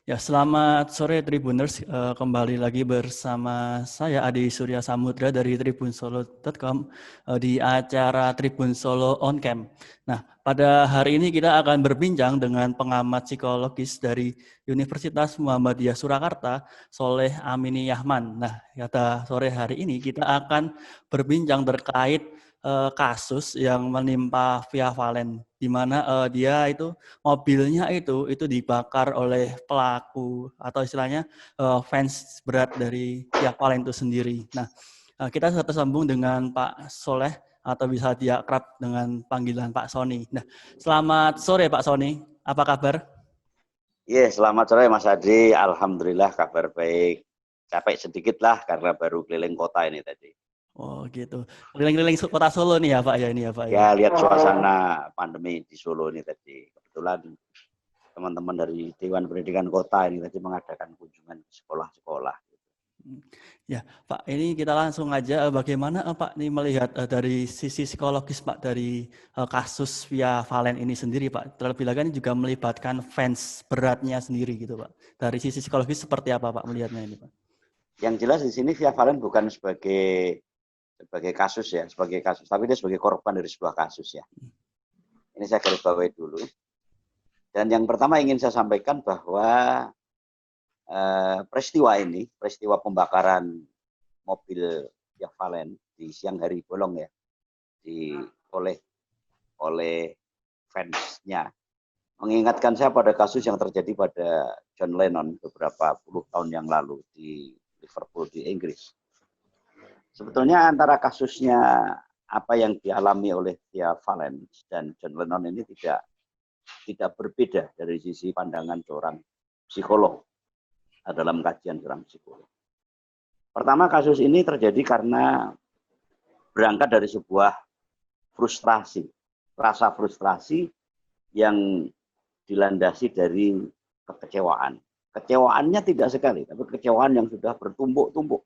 Ya, selamat sore Tribuners. Kembali lagi bersama saya Adi Surya Samudra dari tribunsolo.com di acara Tribun Solo On Cam. Nah, pada hari ini kita akan berbincang dengan pengamat psikologis dari Universitas Muhammadiyah Surakarta, Soleh Amini Yahman. Nah, pada sore hari ini kita akan berbincang terkait kasus yang menimpa Via Valen, di mana dia itu mobilnya itu dibakar oleh pelaku atau istilahnya fans berat dari Via Valen itu sendiri. Nah, kita sudah tersambung dengan Pak Soleh atau bisa diakrab dengan panggilan Pak Sony. Nah, selamat sore Pak Sony, apa kabar? Iya, selamat sore Mas Adi. Alhamdulillah kabar baik. Capek sedikit lah karena baru keliling kota ini tadi. Oh gitu, keliling-keliling kota Solo nih ya Pak ya ini ya Pak ya. Ya, lihat suasana pandemi di Solo ini tadi. Kebetulan teman-teman dari Dewan Pendidikan Kota ini tadi mengadakan kunjungan ke sekolah-sekolah. Ya, Pak, ini kita langsung aja bagaimana Pak nih melihat dari sisi psikologis Pak dari kasus Via Valen ini sendiri Pak. Terlebih lagi ini juga melibatkan fans beratnya sendiri gitu Pak. Dari sisi psikologis seperti apa Pak melihatnya ini Pak? Yang jelas di sini Via Valen bukan sebagai kasus ya, sebagai kasus, tapi dia sebagai korban dari sebuah kasus ya. Ini saya garis bawahi dulu. Dan yang pertama ingin saya sampaikan bahwa peristiwa pembakaran mobil Via Valen di siang hari bolong ya, oleh fansnya, mengingatkan saya pada kasus yang terjadi pada John Lennon beberapa puluh tahun yang lalu di Liverpool di Inggris. Sebetulnya antara kasusnya apa yang dialami oleh Via Valen dan John Lennon ini tidak berbeda dari sisi pandangan seorang psikolog dalam kajian seorang psikolog. Pertama, kasus ini terjadi karena berangkat dari sebuah frustrasi, rasa frustrasi yang dilandasi dari kekecewaan. Kecewaannya tidak sekali, tapi kekecewaan yang sudah bertumbuk-tumbuk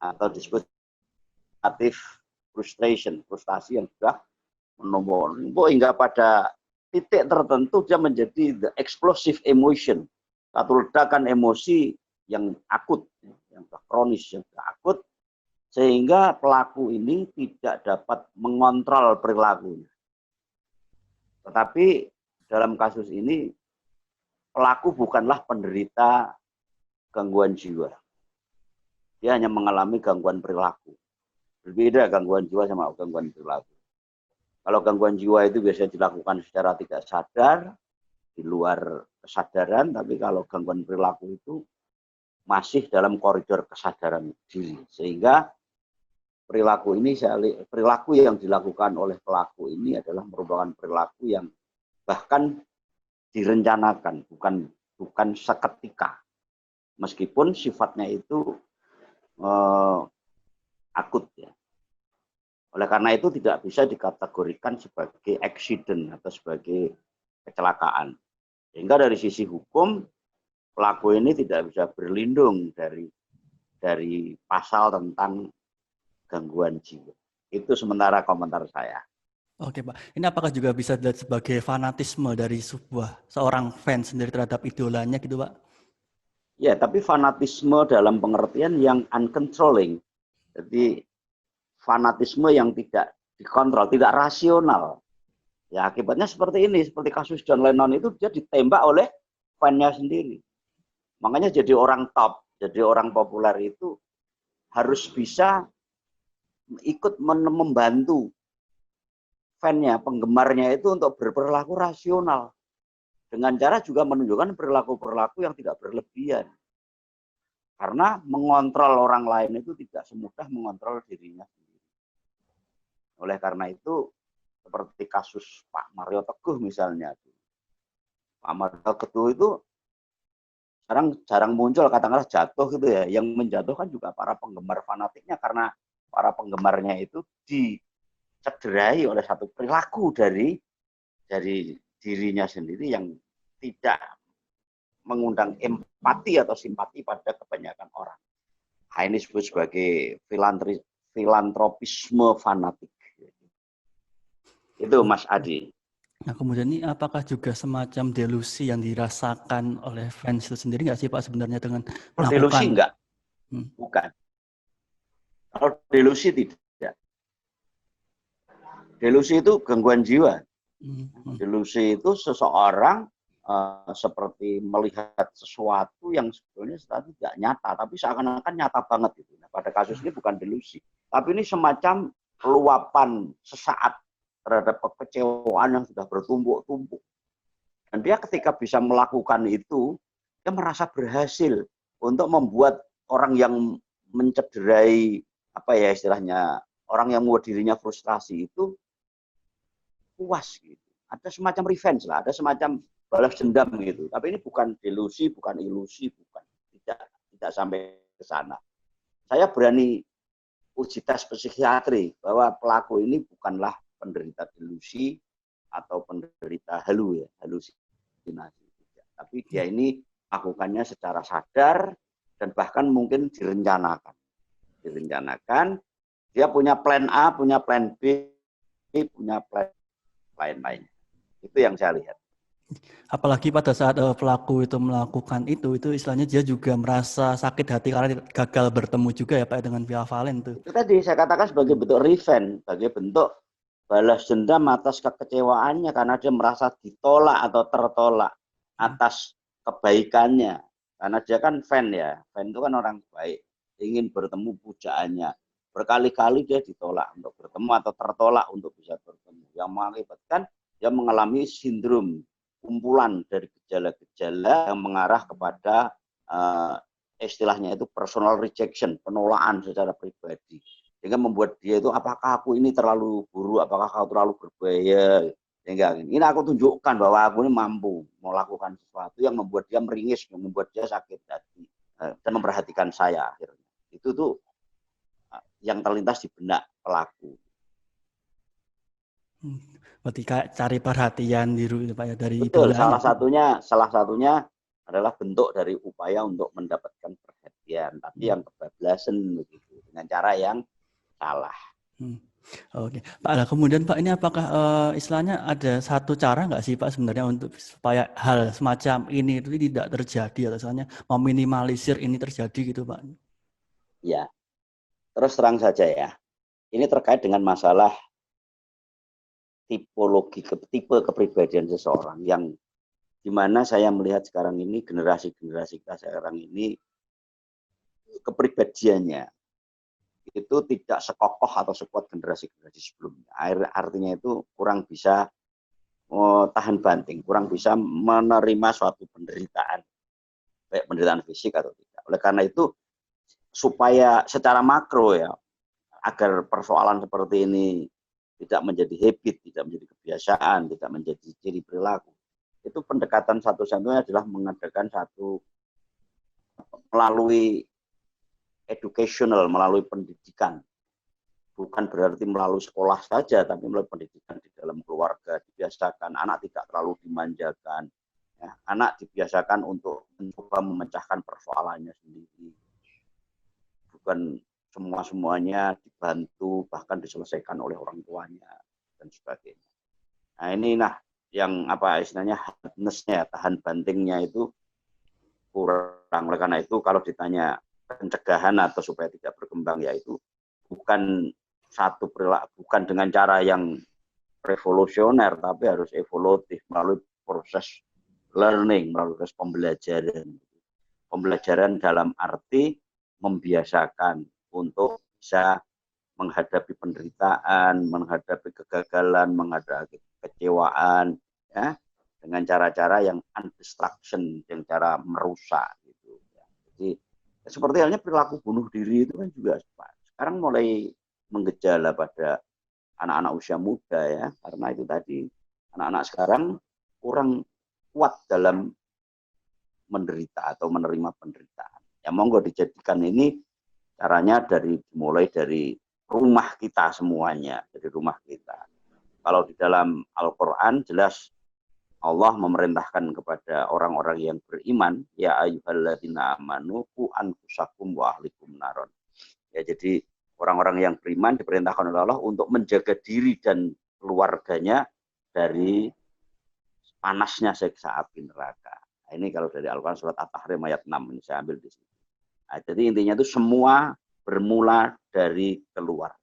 atau disebut frustration, frustasi yang sudah menumpuk hingga pada titik tertentu dia menjadi the explosive emotion, satu ledakan emosi yang akut, yang kronis, yang akut, sehingga pelaku ini tidak dapat mengontrol perilakunya. Tetapi dalam kasus ini pelaku bukanlah penderita gangguan jiwa. Dia hanya mengalami gangguan perilaku. Berbeda gangguan jiwa sama gangguan perilaku. Kalau gangguan jiwa itu biasanya dilakukan secara tidak sadar, di luar kesadaran, tapi kalau gangguan perilaku itu masih dalam koridor kesadaran diri. Sehingga perilaku yang dilakukan oleh pelaku ini adalah merupakan perilaku yang bahkan direncanakan, bukan seketika. Meskipun sifatnya itu akut ya. Oleh karena itu tidak bisa dikategorikan sebagai accident atau sebagai kecelakaan. Sehingga dari sisi hukum pelaku ini tidak bisa berlindung dari pasal tentang gangguan jiwa. Itu sementara komentar saya. Oke Pak, ini apakah juga bisa dilihat sebagai fanatisme dari seorang fans sendiri terhadap idolanya gitu Pak? Ya, tapi fanatisme dalam pengertian yang uncontrolling. Jadi fanatisme yang tidak dikontrol, tidak rasional. Ya, akibatnya seperti ini, seperti kasus John Lennon itu dia ditembak oleh fannya sendiri. Makanya jadi orang top, jadi orang populer itu harus bisa ikut membantu fannya, penggemarnya itu untuk berperilaku rasional. Dengan cara juga menunjukkan perilaku-perilaku yang tidak berlebihan. Karena mengontrol orang lain itu tidak semudah mengontrol dirinya sendiri. Oleh karena itu, seperti kasus Pak Mario Teguh misalnya. Pak Mario Teguh itu sekarang jarang muncul, katakanlah jatuh gitu ya. Yang menjatuhkan juga para penggemar fanatiknya karena para penggemarnya itu dicederai oleh satu perilaku dari dirinya sendiri yang tidak mengundang empati atau simpati pada kebanyakan orang. Nah, ini disebut sebagai filantropisme fanatik. Itu Mas Adi. Nah, kemudian ini apakah juga semacam delusi yang dirasakan oleh fans itu sendiri nggak sih Pak sebenarnya dengan Kalau delusi melakukan? enggak, Hmm, bukan. Kalau delusi tidak. Delusi itu gangguan jiwa. hmm, hmm, Delusi itu seseorang seperti melihat sesuatu yang sebetulnya tidak nyata, tapi seakan-akan nyata banget itu. Nah, pada kasus ini bukan delusi, tapi ini semacam luapan sesaat terhadap kekecewaan yang sudah bertumpuk-tumpuk. Dan dia ketika bisa melakukan itu, dia merasa berhasil untuk membuat orang yang mencederai apa ya istilahnya, orang yang membuat dirinya frustrasi itu puas gitu. Ada semacam revenge lah, ada semacam balas dendam gitu. Tapi ini bukan delusi, bukan ilusi, bukan. Tidak sampai ke sana. Saya berani uji tes psikiatri bahwa pelaku ini bukanlah penderita delusi atau penderita halusinasi. Tapi dia ini lakukannya secara sadar dan bahkan mungkin direncanakan. Dia punya plan A, punya plan B, punya plan lain-lain. Itu yang saya lihat. apalagi pada saat pelaku itu melakukan itu istilahnya dia juga merasa sakit hati karena gagal bertemu juga ya Pak dengan Via Valen tuh. Itu tadi saya katakan sebagai bentuk revenge, sebagai bentuk balas dendam atas kekecewaannya karena dia merasa ditolak atau tertolak atas kebaikannya. Karena dia kan fan ya, fan itu kan orang baik, ingin bertemu pujaannya. Berkali-kali dia ditolak untuk bertemu atau tertolak untuk bisa bertemu. Yang mengakibatkan dia mengalami sindrom kumpulan dari gejala-gejala yang mengarah kepada istilahnya itu personal rejection, penolakan secara pribadi. Sehingga membuat dia itu apakah aku ini terlalu buruk, apakah aku terlalu berbahaya. Sehingga ini aku tunjukkan bahwa aku ini mampu melakukan sesuatu yang membuat dia meringis, yang membuat dia sakit hati dan memperhatikan saya akhirnya. Itu tuh yang terlintas di benak pelaku. Berarti kayak cari perhatian Pak ya dari Betul, idolanya. salah satunya adalah bentuk dari upaya untuk mendapatkan perhatian, tapi yang kebablasan begitu dengan cara yang salah. Oke, Pak. Nah, kemudian Pak ini apakah istilahnya ada satu cara nggak sih Pak sebenarnya untuk supaya hal semacam ini itu tidak terjadi atau misalnya meminimalisir ini terjadi gitu Pak? Ya, terus terang saja ya. Ini terkait dengan masalah tipe kepribadian seseorang yang dimana saya melihat sekarang ini generasi kita sekarang ini kepribadiannya itu tidak sekokoh atau sekuat generasi-generasi sebelumnya. Artinya itu kurang bisa tahan banting, kurang bisa menerima suatu penderitaan, baik penderitaan fisik atau tidak. Oleh karena itu, supaya secara makro ya, agar persoalan seperti ini tidak menjadi habit, tidak menjadi kebiasaan, tidak menjadi ciri perilaku, itu pendekatan satu-satunya adalah mengadakan satu melalui educational, melalui pendidikan. Bukan berarti melalui sekolah saja, tapi melalui pendidikan di dalam keluarga. Dibiasakan anak tidak terlalu dimanjakan. Ya, anak dibiasakan untuk mencoba memecahkan persoalannya sendiri. Bukan semuanya dibantu, bahkan diselesaikan oleh orang tuanya, dan sebagainya. Nah ini yang apa istilahnya hardness-nya, tahan bantingnya itu kurang. Oleh karena itu kalau ditanya pencegahan atau supaya tidak berkembang, yaitu bukan satu perilaku, bukan dengan cara yang revolusioner, tapi harus evolutif melalui proses learning, melalui proses pembelajaran. Pembelajaran dalam arti membiasakan untuk bisa menghadapi penderitaan, menghadapi kegagalan, menghadapi kecewaan, ya, dengan cara-cara yang undestruction, yang cara merusak gitu. Jadi seperti halnya perilaku bunuh diri itu kan juga sekarang mulai menggejala pada anak-anak usia muda ya, karena itu tadi anak-anak sekarang kurang kuat dalam menderita atau menerima penderitaan. Ya monggo dijadikan ini caranya mulai dari rumah kita semuanya, dari rumah kita. Kalau di dalam Al-Quran jelas Allah memerintahkan kepada orang-orang yang beriman, ya ayyuhalladzina amanu qu anfusakum wa ahlikum naron. Ya, jadi orang-orang yang beriman diperintahkan oleh Allah untuk menjaga diri dan keluarganya dari panasnya siksa api neraka. Nah, ini kalau dari Al-Quran surat At-Tahrim ayat 6 ini saya ambil di sini. Nah, jadi intinya itu semua bermula dari keluarga.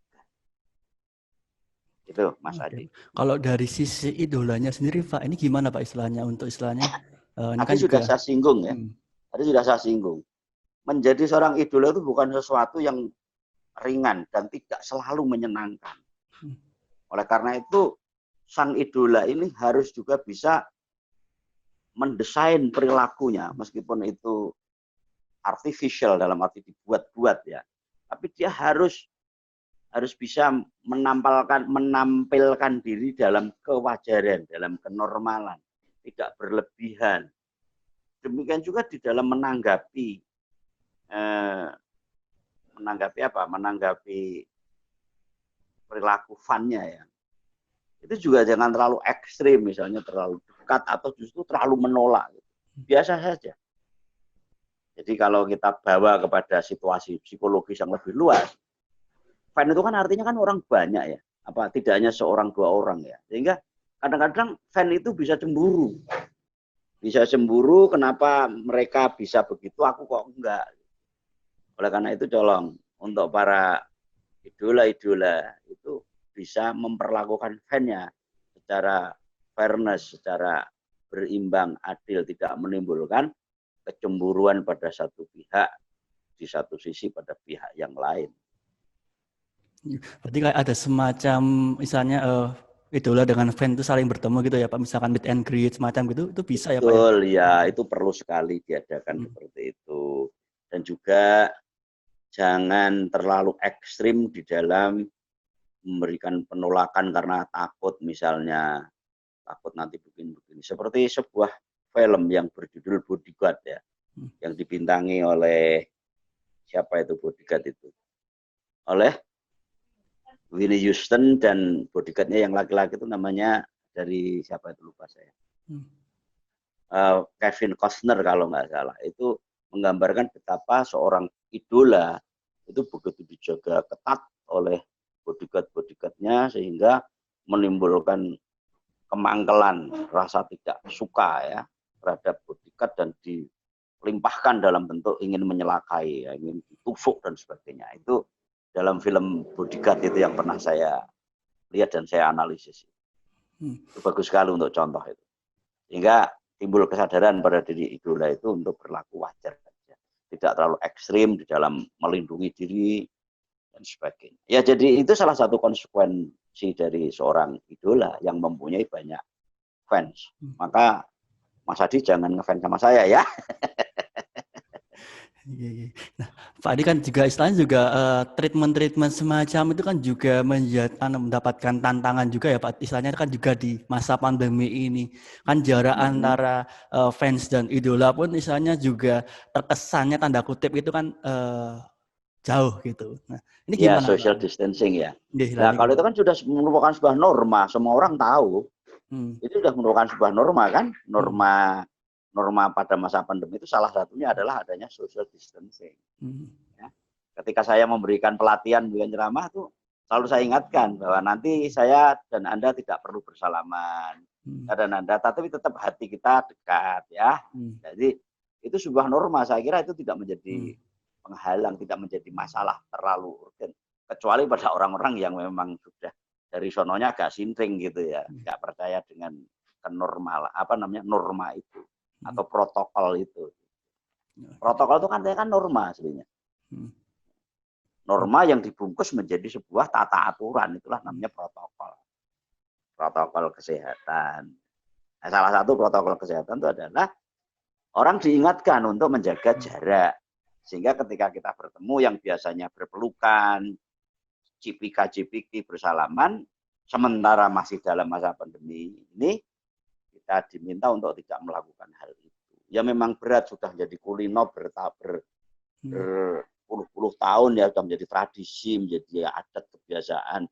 Itu Mas Adi. Kalau dari sisi idolanya sendiri, Pak, ini gimana Pak istilahnya untuk istilahnya? Ini Tadi kan sudah juga. saya singgung ya. Tadi sudah saya singgung. Menjadi seorang idola itu bukan sesuatu yang ringan dan tidak selalu menyenangkan. Oleh karena itu, sang idola ini harus juga bisa mendesain perilakunya, meskipun itu artificial dalam arti dibuat-buat ya. Tapi dia harus bisa menampilkan diri dalam kewajaran, dalam kenormalan, tidak berlebihan. Demikian juga di dalam menanggapi perilaku fannya ya. Itu juga jangan terlalu ekstrim, misalnya terlalu dekat atau justru terlalu menolak. Biasa saja. Jadi kalau kita bawa kepada situasi psikologis yang lebih luas, fan itu kan artinya kan orang banyak ya, tidak hanya seorang dua orang ya. Sehingga kadang-kadang fan itu bisa cemburu. Bisa cemburu, kenapa mereka bisa begitu, aku kok enggak. Oleh karena itu tolong untuk para idola-idola itu bisa memperlakukan fan-nya secara fairness, secara berimbang, adil, tidak menimbulkan kecemburuan pada satu pihak di satu sisi pada pihak yang lain. Berarti kayak ada semacam misalnya idola dengan fan itu saling bertemu gitu ya Pak, misalkan meet and greet semacam gitu, itu bisa ya Pak ya? Betul ya, itu perlu sekali diadakan seperti itu. Dan juga jangan terlalu ekstrim di dalam memberikan penolakan karena takut, misalnya takut nanti begini-begini. Seperti sebuah film yang berjudul Bodyguard ya, yang dibintangi oleh siapa itu bodyguard itu? Oleh Whitney Houston, dan bodyguardnya yang laki-laki itu namanya dari siapa itu lupa saya. Kevin Costner kalau nggak salah. Itu menggambarkan betapa seorang idola itu begitu dijaga ketat oleh bodyguard-bodyguardnya sehingga menimbulkan kemangkelan, rasa tidak suka ya terhadap bodyguard dan dilimpahkan dalam bentuk ingin menyelakai, ya, ingin ditusuk dan sebagainya. Itu dalam film Bodyguard itu yang pernah saya lihat dan saya analisis. Itu bagus sekali untuk contoh itu. Sehingga timbul kesadaran pada diri idola itu untuk berlaku wajar saja. Tidak terlalu ekstrim di dalam melindungi diri dan sebagainya. Ya, jadi itu salah satu konsekuensi dari seorang idola yang mempunyai banyak fans. Maka Mas Adi jangan ngefans sama saya ya. Nah, Pak Adi kan juga istilahnya juga treatment semacam itu kan juga mendapatkan tantangan juga ya Pak. Istilahnya kan juga di masa pandemi ini kan jarak antara fans dan idola pun istilahnya juga terkesannya tanda kutip itu kan jauh gitu. Nah, ini gimana? Ya, social distancing ya. Nah, kalau itu kan sudah merupakan sebuah norma, semua orang tahu. Itu sudah merupakan sebuah norma kan, norma pada masa pandemi itu salah satunya adalah adanya social distancing. Ya. Ketika saya memberikan pelatihan bukan ceramah itu selalu saya ingatkan bahwa nanti saya dan Anda tidak perlu bersalaman, dan Anda, tapi tetap hati kita dekat ya. Jadi itu sebuah norma, saya kira itu tidak menjadi penghalang, tidak menjadi masalah terlalu urgen, kecuali pada orang-orang yang memang sudah dari sononya agak sintring gitu ya, nggak percaya dengan norma itu atau protokol itu. Protokol itu kan norma aslinya. Norma yang dibungkus menjadi sebuah tata aturan, itulah namanya protokol. Protokol kesehatan. Nah, salah satu protokol kesehatan itu adalah orang diingatkan untuk menjaga jarak. Sehingga ketika kita bertemu yang biasanya berpelukan, cipika-cipiki bersalaman, sementara masih dalam masa pandemi ini, kita diminta untuk tidak melakukan hal itu. Ya memang berat, sudah menjadi kulino berpuluh-puluh tahun ya, sudah menjadi tradisi, menjadi adat kebiasaan,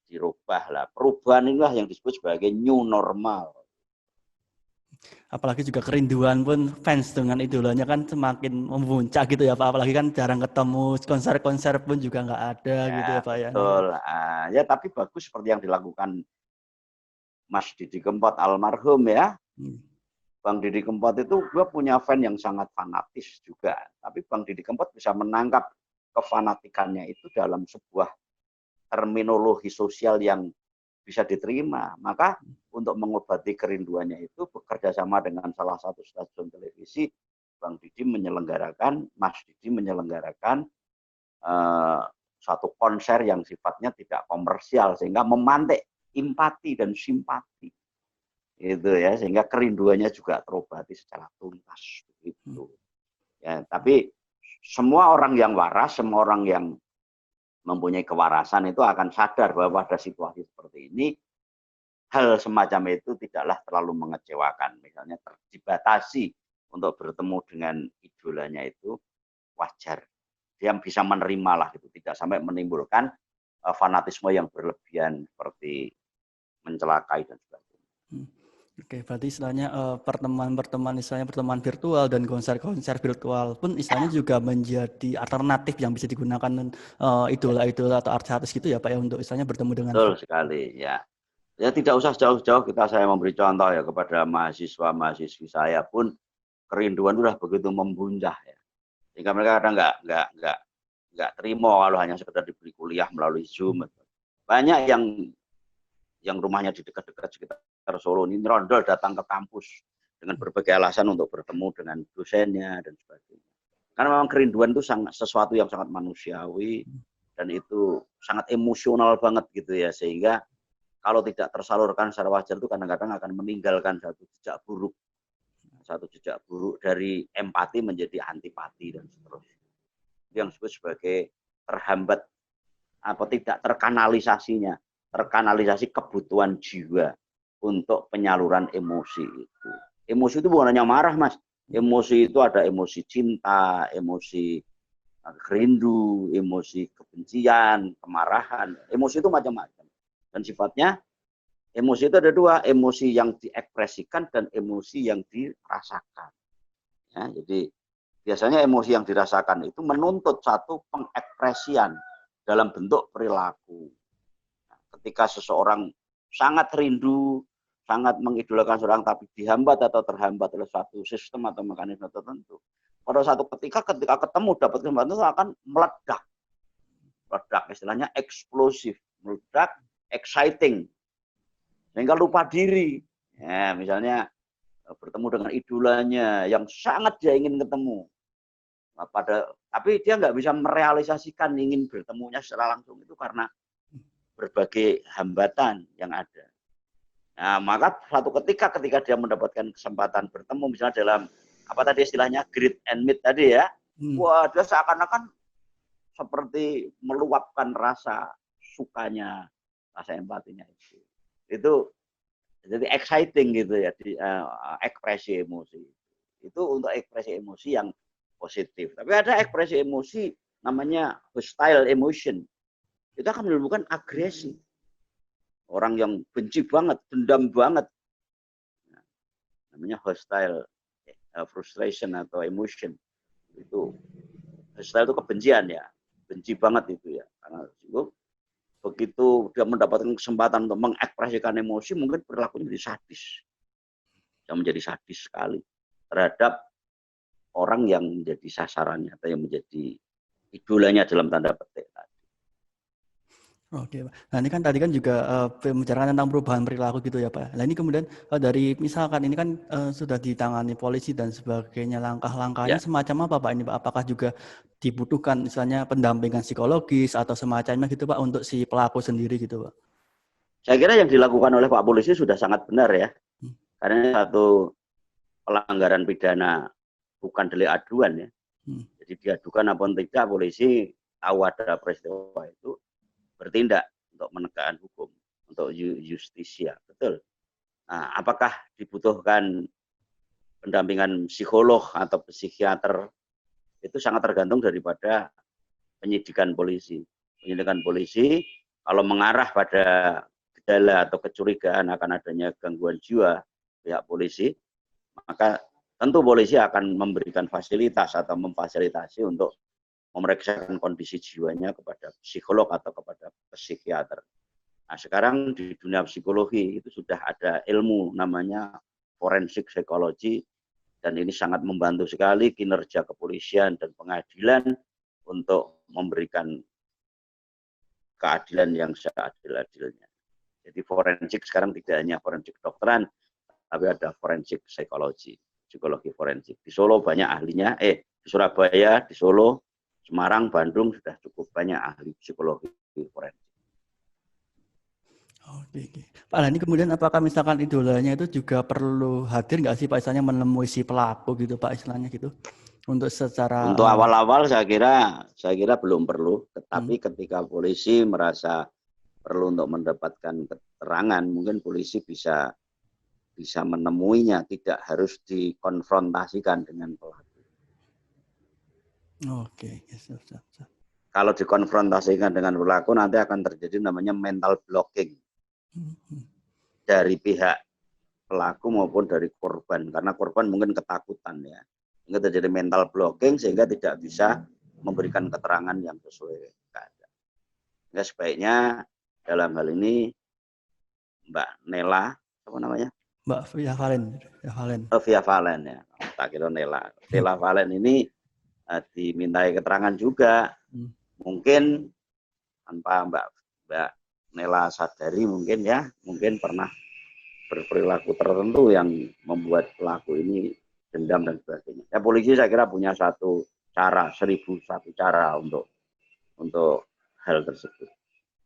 dirubah lah. Perubahan inilah yang disebut sebagai new normal. Apalagi juga kerinduan pun fans dengan idolanya kan semakin memuncak gitu ya Pak. Apalagi kan jarang ketemu, konser-konser pun juga nggak ada ya, gitu ya Pak ya. Betul. Ya tapi bagus seperti yang dilakukan Mas Didi Kempot almarhum ya. Hmm. Bang Didi Kempot itu gue punya fan yang sangat fanatis juga. Tapi Bang Didi Kempot bisa menangkap kefanatikannya itu dalam sebuah terminologi sosial yang bisa diterima. Maka untuk mengobati kerinduannya itu bekerja sama dengan salah satu stasiun televisi, Bang Didi menyelenggarakan, Mas Didi menyelenggarakan satu konser yang sifatnya tidak komersial sehingga memantik empati dan simpati. Itu ya, sehingga kerinduannya juga terobati secara tuntas begitu. Ya, tapi semua orang yang waras, semua orang yang mempunyai kewarasan itu akan sadar bahwa pada situasi seperti ini hal semacam itu tidaklah terlalu mengecewakan. Misalnya dibatasi untuk bertemu dengan idolanya itu wajar. Dia bisa menerima lah gitu, tidak sampai menimbulkan fanatisme yang berlebihan seperti mencelakai dan sebagainya. Oke, berarti istilahnya pertemuan-pertemuan, istilahnya pertemuan virtual dan konser-konser virtual pun istilahnya juga menjadi alternatif yang bisa digunakan idola-idola atau artis-artis gitu ya Pak ya, untuk istilahnya bertemu dengan. Betul sekali ya. Ya tidak usah jauh-jauh saya memberi contoh ya kepada mahasiswa-mahasiswi saya pun kerinduan sudah begitu membuncah ya. Sehingga mereka kadang nggak terima kalau hanya sekedar diberi kuliah melalui Zoom. Banyak yang rumahnya di dekat-dekat sekitar Solo ini rondol datang ke kampus dengan berbagai alasan untuk bertemu dengan dosennya dan sebagainya. Karena memang kerinduan itu sesuatu yang sangat manusiawi dan itu sangat emosional banget gitu ya, sehingga kalau tidak tersalurkan secara wajar itu kadang-kadang akan meninggalkan satu jejak buruk dari empati menjadi antipati dan seterusnya. Itu yang disebut sebagai terhambat atau tidak terkanalisasi kebutuhan jiwa untuk penyaluran emosi itu. Emosi itu bukan hanya marah, Mas. Emosi itu ada emosi cinta, emosi rindu, emosi kebencian, kemarahan. Emosi itu macam-macam. Dan sifatnya emosi itu ada dua, emosi yang diekspresikan dan emosi yang dirasakan. Ya, jadi biasanya emosi yang dirasakan itu menuntut satu pengekspresian dalam bentuk perilaku. Ketika seseorang sangat rindu, sangat mengidolakan seorang tapi dihambat atau terhambat oleh suatu sistem atau mekanisme tertentu, pada satu ketika ketemu dapat kesempatan itu akan meledak, istilahnya eksplosif, meledak, exciting, sehingga lupa diri. Ya, misalnya bertemu dengan idolanya yang sangat dia ingin ketemu, tapi dia nggak bisa merealisasikan ingin bertemunya secara langsung itu karena berbagai hambatan yang ada. Nah, maka suatu ketika dia mendapatkan kesempatan bertemu, misalnya dalam apa tadi istilahnya greet and meet tadi ya, wah dia seakan-akan seperti meluapkan rasa sukanya, rasa empatinya itu. Itu jadi exciting gitu ya, ekspresi emosi. Itu untuk ekspresi emosi yang positif. Tapi ada ekspresi emosi namanya hostile emotion. Itu akan menimbulkan agresi. Orang yang benci banget, dendam banget. Namanya hostile frustration atau emotion. Itu hostile itu kebencian ya. Benci banget itu ya. Karena itu begitu dia mendapatkan kesempatan untuk mengekspresikan emosi, mungkin perilakunya menjadi sadis. Yang menjadi sadis sekali terhadap orang yang menjadi sasarannya atau yang menjadi idolanya dalam tanda petik. Oke, Pak. Nah ini kan tadi kan juga membicarakan tentang perubahan perilaku gitu ya Pak. Nah ini kemudian dari misalkan ini kan sudah ditangani polisi dan sebagainya, langkah-langkahnya Ya. semacam apa Pak ini Pak? Apakah juga dibutuhkan misalnya pendampingan psikologis atau semacamnya gitu Pak untuk si pelaku sendiri gitu Pak? Saya kira yang dilakukan oleh Pak Polisi sudah sangat benar ya. Karena satu pelanggaran pidana bukan delik aduan ya. Jadi diadukan apapun tidak, polisi tahu ada peristiwa itu bertindak untuk menegakkan hukum, untuk justisia, betul. Nah, apakah dibutuhkan pendampingan psikolog atau psikiater? Itu sangat tergantung daripada penyidikan polisi. Penyidikan polisi kalau mengarah pada gejala atau kecurigaan akan adanya gangguan jiwa pihak polisi, maka tentu polisi akan memberikan fasilitas atau memfasilitasi untuk memeriksakan kondisi jiwanya kepada psikolog atau kepada psikiater. Nah, sekarang di dunia psikologi itu sudah ada ilmu namanya forensik psikologi, dan ini sangat membantu sekali kinerja kepolisian dan pengadilan untuk memberikan keadilan yang seadil-adilnya. Jadi forensik sekarang tidak hanya forensik kedokteran, tapi ada forensik psikologi forensik. Di Solo banyak ahlinya, di Surabaya, di Solo, Semarang, Bandung sudah cukup banyak ahli psikologi forensik. Oke. Pak Lani, kemudian apakah misalkan idolanya itu juga perlu hadir nggak sih Pak, istilahnya menemui si pelaku gitu Pak, istilahnya gitu? Untuk secara Untuk awal-awal saya kira belum perlu, tetapi ketika polisi merasa perlu untuk mendapatkan keterangan, mungkin polisi bisa menemuinya, tidak harus dikonfrontasikan dengan pelaku. Oke, yes. Kalau dikonfrontasikan dengan pelaku nanti akan terjadi namanya mental blocking dari pihak pelaku maupun dari korban, karena korban mungkin ketakutan ya, sehingga terjadi mental blocking sehingga tidak bisa memberikan keterangan yang sesuai keadaan. Sehingga sebaiknya dalam hal ini Mbak Nela, apa namanya? Mbak Via Valen. Via Valen ya, tak kira Nela. Via Valen ini dimintai keterangan juga, mungkin tanpa Mbak Nela sadari mungkin pernah berperilaku tertentu yang membuat pelaku ini dendam dan sebagainya. Ya, polisi saya kira punya 1001 cara untuk hal tersebut.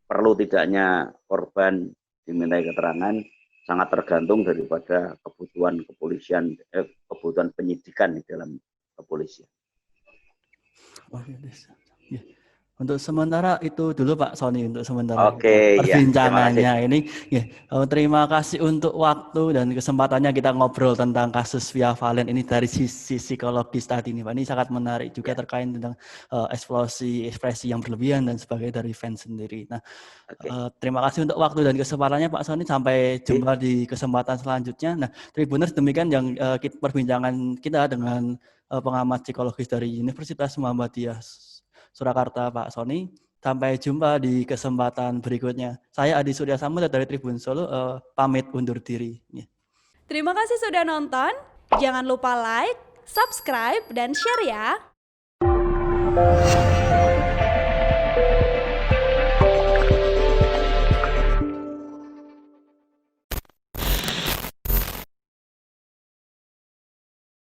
Perlu tidaknya korban dimintai keterangan sangat tergantung daripada kebutuhan kepolisian, kebutuhan penyidikan di dalam kepolisian. Oke, ya. Untuk sementara itu dulu Pak Sony, untuk sementara Ya, perbincangannya ini. Ya, terima kasih untuk waktu dan kesempatannya kita ngobrol tentang kasus Via Valen ini dari sisi psikologis tadi ini Pak. Ini sangat menarik juga terkait tentang ekspresi yang berlebihan dan sebagainya dari fans sendiri. Nah, terima kasih untuk waktu dan kesempatannya Pak Sony. Sampai jumpa di kesempatan selanjutnya. Nah, Tribuners, demikian yang perbincangan kita dengan pengamat psikologis dari Universitas Muhammadiyah Surakarta Pak Sony. Sampai jumpa di kesempatan berikutnya. Saya Adi Surya Samudra dari Tribun Solo, pamit undur diri. Terima kasih sudah nonton. Jangan lupa like, subscribe, dan share ya.